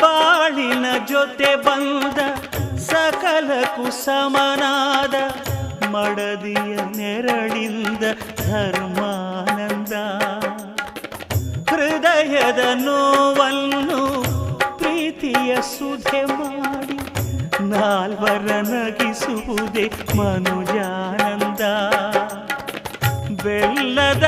ಬಾಳಿನ ಜೊತೆ ಬಂದ ಸಕಲಕ್ಕೂ ಸಮನಾದ ಮಡದಿಯ ನೆರಳಿಂದ ಧರ್ಮಾನಂದ. ಹೃದಯದ ನೋವನ್ನು ಪ್ರೀತಿಯ ಸುಧೆ ಮಾಡಿ ನಾಲ್ವರ ನಗಿಸುವುದೇ ಮನುಜಾನಂದ. ಬೆಲ್ಲದ